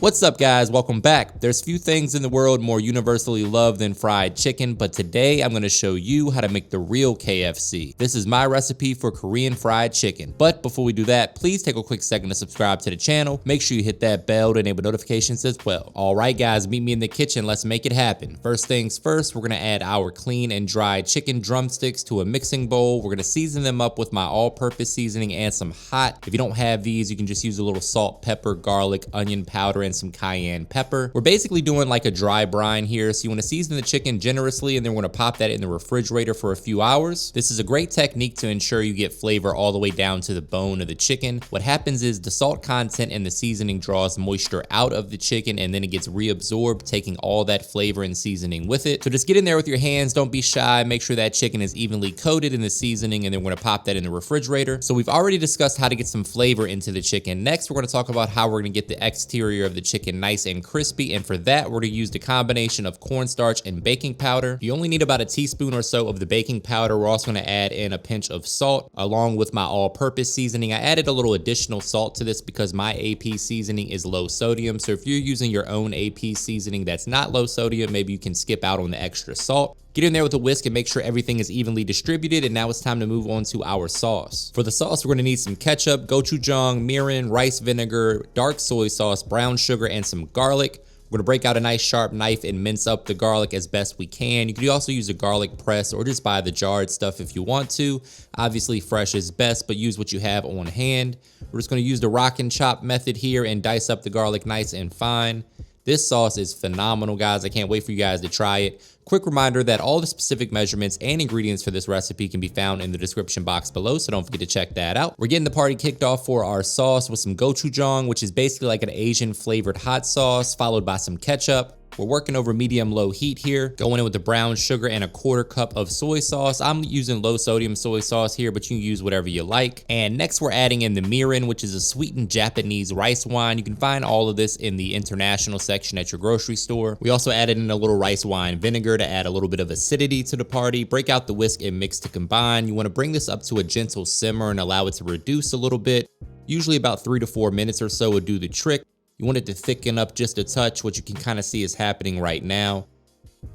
What's up, guys? Welcome back. There's few things in the world more universally loved than fried chicken, but today I'm going to show you how to make the real KFC. This is my recipe for Korean fried chicken. But before we do that, please take a quick second to subscribe to the channel. Make sure you hit that bell to enable notifications as well. All right, guys, meet me in the kitchen. Let's make it happen. First things first, we're going to add our clean and dried chicken drumsticks to a mixing bowl. We're going to season them up with my all-purpose seasoning and some hot. If you don't have these, you can just use a little salt, pepper, garlic, onion powder, and some cayenne pepper. We're basically doing like a dry brine here, so you want to season the chicken generously, and then we're going to pop that in the refrigerator for a few hours. This is a great technique to ensure you get flavor all the way down to the bone of the chicken. What happens is the salt content in the seasoning draws moisture out of the chicken, and then it gets reabsorbed, taking all that flavor and seasoning with it. So just get in there with your hands, don't be shy, make sure that chicken is evenly coated in the seasoning, and then we're going to pop that in the refrigerator. So we've already discussed how to get some flavor into the chicken. Next, we're going to talk about how we're going to get the exterior of the chicken nice and crispy, and for that we're going to use the combination of cornstarch and baking powder. You only need about a teaspoon or so of the baking powder. We're also going to add in a pinch of salt along with my all-purpose seasoning. I added a little additional salt to this because my AP seasoning is low sodium, so if you're using your own AP seasoning that's not low sodium, maybe you can skip out on the extra salt. Get in there with a whisk and make sure everything is evenly distributed, and now it's time to move on to our sauce. For the sauce, we're going to need some ketchup, gochujang, mirin, rice vinegar, dark soy sauce, brown sugar, and some garlic. We're going to break out a nice sharp knife and mince up the garlic as best we can. You could also use a garlic press or just buy the jarred stuff if you want to. Obviously, fresh is best, but use what you have on hand. We're just going to use the rock and chop method here and dice up the garlic nice and fine. This sauce is phenomenal, guys. I can't wait for you guys to try it. Quick reminder that all the specific measurements and ingredients for this recipe can be found in the description box below, so don't forget to check that out. We're getting the party kicked off for our sauce with some gochujang, which is basically like an Asian flavored hot sauce, followed by some ketchup. We're working over medium-low heat here, going in with the brown sugar and a quarter cup of soy sauce. I'm using low sodium soy sauce here, but you can use whatever you like. And next we're adding in the mirin, which is a sweetened Japanese rice wine. You can find all of this in the international section at your grocery store. We also added in a little rice wine vinegar to add a little bit of acidity to the party. Break out the whisk and mix to combine. You want to bring this up to a gentle simmer and allow it to reduce a little bit. Usually about 3 to 4 minutes or so would do the trick. You want it to thicken up just a touch, which you can kind of see is happening right now.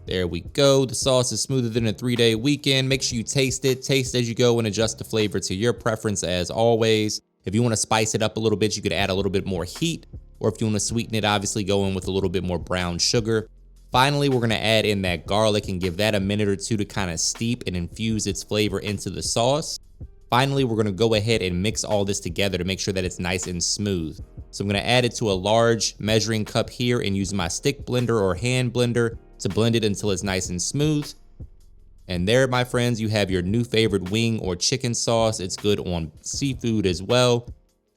There we go. The sauce is smoother than a 3-day weekend. Make sure you taste it. Taste as you go and adjust the flavor to your preference as always. If you want to spice it up a little bit, you could add a little bit more heat. Or if you want to sweeten it, obviously go in with a little bit more brown sugar. Finally, we're going to add in that garlic and give that a minute or two to kind of steep and infuse its flavor into the sauce. Finally, we're going to go ahead and mix all this together to make sure that it's nice and smooth. So I'm going to add it to a large measuring cup here and use my stick blender or hand blender to blend it until it's nice and smooth. And there, my friends, you have your new favorite wing or chicken sauce. It's good on seafood as well.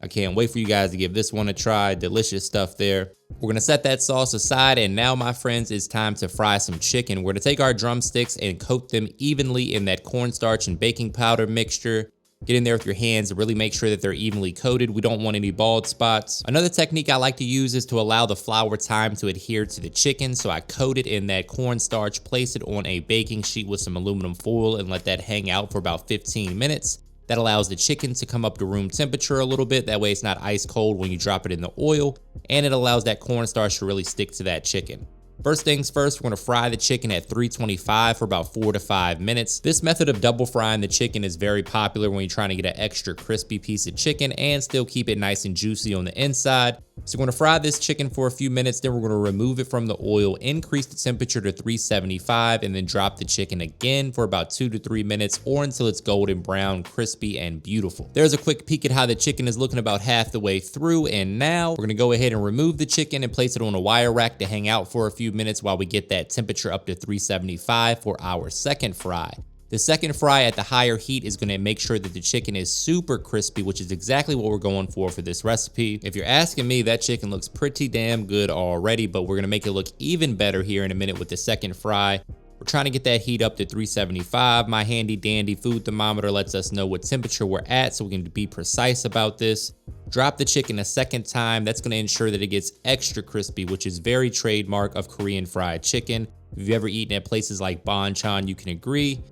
I can't wait for you guys to give this one a try. Delicious stuff there. We're going to set that sauce aside, and now, my friends, it's time to fry some chicken. We're going to take our drumsticks and coat them evenly in that cornstarch and baking powder mixture. Get in there with your hands and really make sure that they're evenly coated. We don't want any bald spots. Another technique I like to use is to allow the flour time to adhere to the chicken. So I coat it in that cornstarch, place it on a baking sheet with some aluminum foil, and let that hang out for about 15 minutes. That allows the chicken to come up to room temperature a little bit. That way it's not ice cold when you drop it in the oil, and it allows that cornstarch to really stick to that chicken. First things first, we're going to fry the chicken at 325 for about 4 to 5 minutes. This method of double frying the chicken is very popular when you're trying to get an extra crispy piece of chicken and still keep it nice and juicy on the inside. So we're going to fry this chicken for a few minutes, then we're going to remove it from the oil, increase the temperature to 375, and then drop the chicken again for about 2 to 3 minutes or until it's golden brown, crispy, and beautiful. There's a quick peek at how the chicken is looking about half the way through, and now we're going to go ahead and remove the chicken and place it on a wire rack to hang out for a few minutes while we get that temperature up to 375 for our second fry. The second fry at the higher heat is going to make sure that the chicken is super crispy, which is exactly what we're going for this recipe. If you're asking me, that chicken looks pretty damn good already, but we're going to make it look even better here in a minute with the second fry. We're trying to get that heat up to 375. My handy dandy food thermometer lets us know what temperature we're at, so we can be precise about this. Drop the chicken a second time. That's going to ensure that it gets extra crispy, which is very trademark of Korean fried chicken. If you've ever eaten at places like Bonchon, you can agree.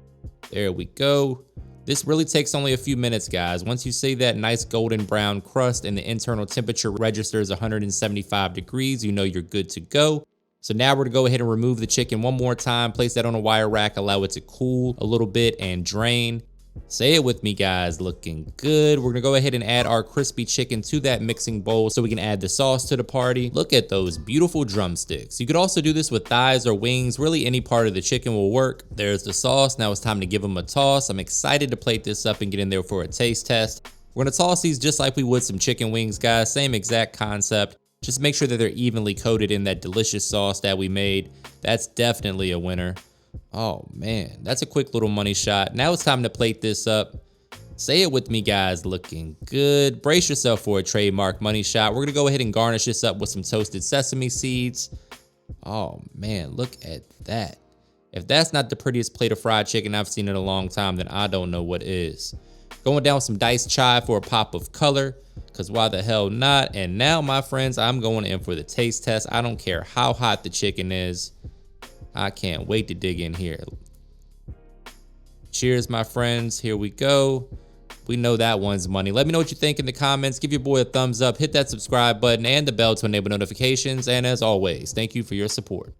There we go. This really takes only a few minutes, guys. Once you see that nice golden brown crust and the internal temperature registers 175 degrees, you know you're good to go. So now we're gonna go ahead and remove the chicken one more time, place that on a wire rack, allow it to cool a little bit and drain. Say it with me, guys, looking good. We're gonna go ahead and add our crispy chicken to that mixing bowl so we can add the sauce to the party. Look at those beautiful drumsticks. You could also do this with thighs or wings. Really any part of the chicken will work. There's the sauce. Now it's time to give them a toss. I'm excited to plate this up and get in there for a taste test. We're gonna toss these just like we would some chicken wings, guys. Same exact concept. Just make sure that they're evenly coated in that delicious sauce that we made. That's definitely a winner. Oh man, that's a quick little money shot. Now it's time to plate this up. Say it with me, guys, looking good. Brace yourself for a trademark money shot. We're gonna go ahead and garnish this up with some toasted sesame seeds. Oh man, look at that. If that's not the prettiest plate of fried chicken I've seen in a long time, then I don't know what is. Going down with some diced chive for a pop of color, because why the hell not? And now, my friends, I'm going in for the taste test. I don't care how hot the chicken is. I can't wait to dig in here. Cheers, my friends. Here we go. We know that one's money. Let me know what you think in the comments. Give your boy a thumbs up. Hit that subscribe button and the bell to enable notifications. And as always, thank you for your support.